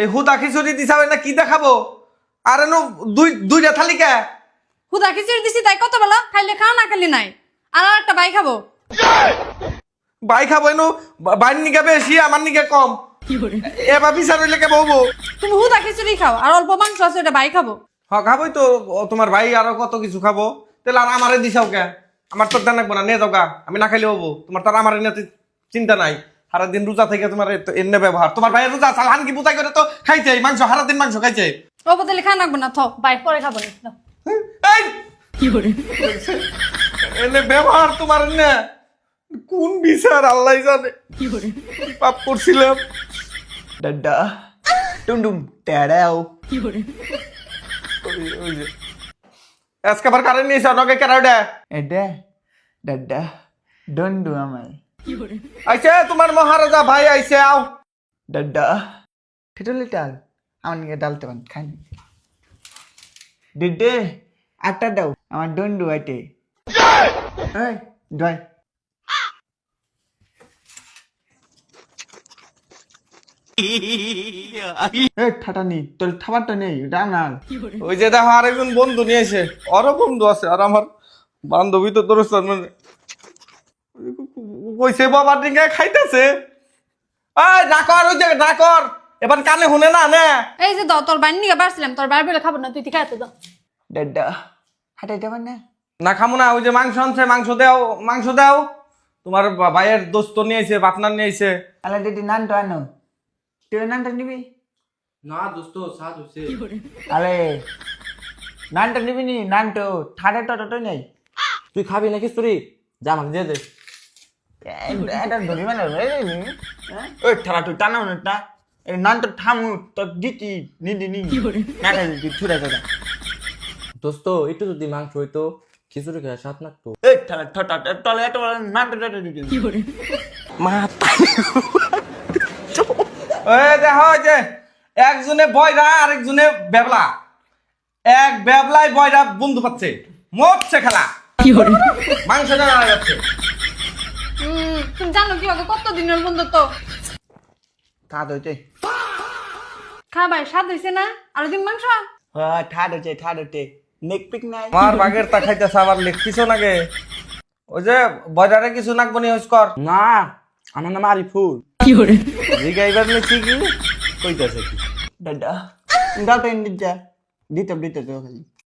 এই হুদা খিচুড়ি দিছাবে না কি দেখাবো? আরে নো দুইটা থালি কে? হুদা খিচুড়ি দিছি তাই কত বেলা খাইলে খাও না খাইলে নাই। আর একটা বাই খাবো। বাই খাবো এনো বাইর নিকে বেশি আমার নিকে কম। এবার বিচার হইলে কে বলবো? তুমি হুদা খিচুড়ি খাও আর অল্প মাংস আছে ওটা বাই খাবো। খাবোই তো। তোমার ভাই আরো কত কিছু খাবো, তাহলে আর আমারে দিছাও কে? আমার তো জানাকবো না, নিয়ে যাও গা, আমি না খাইলে হবো। তোমার তো আর আমার নিয়ে চিন্তা নাই। সারাদিন রোজা থেকে তোমার এনে ব্যবহার। তোমার ভাইয়ের রোজা সালহান কি বুঝাই করে তো খাইছে মাংস, সারাদিন মাংস খাইছে। ও বদলে খাওয়া লাগবো না, থ বাই পরে খাবো না। এই এনে ব্যবহার তোমার না, কোন বিচার আল্লাহ জানে। পাপ করছিলাম। দাদা টুমটুম টেড়াও ওই যে আজকে আবার কারেন্ট নিয়েছে নকে কেরাউডা এটা দাদা দন্ডু আমার আইছে তোমার মহারাজা ভাই আইছে। আও দাদা ফিটলি ডাল আমার নিয়ে ডালতে পান খাই দিদে আটটা দাও আমার দন্ডু আইটে এই দয় এই ঠাটানি তোর খাবারটা নেই ডাঙাল ওই যে দেখো আরেকজন বন্ধু নিয়ে এসে, আরো বন্ধু আছে আর আমার বান্ধবী তো তোর মানে কইছে বাবা ডিঙ্গা খাইতেছে। এই ডাকর, ওই যে ডাকর, এবার কানে শুনে না নে। এই যে দাও তোর বাইন নিয়ে বাড়ছিলাম, তোর বাইর বলে খাবো না, তুই খাইতে দাও। দাদা হাঁটাই যাবেন না না খামো না। ওই যে মাংস আনছে, মাংস দাও, মাংস দাও। তোমার ভাইয়ের দোস্ত নিয়ে এসে, পার্টনার নিয়ে এসে। আলা দিদি নানটো আনো তুই নানটা নিবি না দোস্ত সাথ হচ্ছে আরে নানটা নিবি নি নানটো ঠাডা টটো নেই তুই খাবি নাকি খিচুড়ি? যা আমাকে দিয়ে দে। এটা ধরি মানে ওই ঠাডা তুই টানাও না টা এই নানটো থামু তোর দিতি নিদি নি না খাই তুই ছুড়ে দাদা দোস্ত একটু যদি মাংস হইতো খিচুড়ি খেয়ে স্বাদ লাগতো। এই ঠাডা ঠটা তলে এত নানটো টটো দিতি ওই দেখো ওই যে একজনে বয়রা আরেকজনে বেবলা, এক বেবলাই বয়রা বন্ধু পাচ্ছে, মরছে খেলা। মাংস জানা যাচ্ছে। তুমি জানো কি হবে কত দিনের বন্ধুত্ব। ঠাড হইছে খাবাই স্বাদ হয়েছে না? আর দিন মাংস হ্যাঁ ঠাড হইছে নেক পিক নাই আমার বাগের তা খাইতেছে আবার লিখতিস নাকি? ওই যে বয়রারে কিছু নাকবনি হইস কর না আমার নাম আরিফুল। জিগাইবার লিখছি কি কইতাছে কি? দাদা দাও তো ইন্দির যা দিতে তো খালি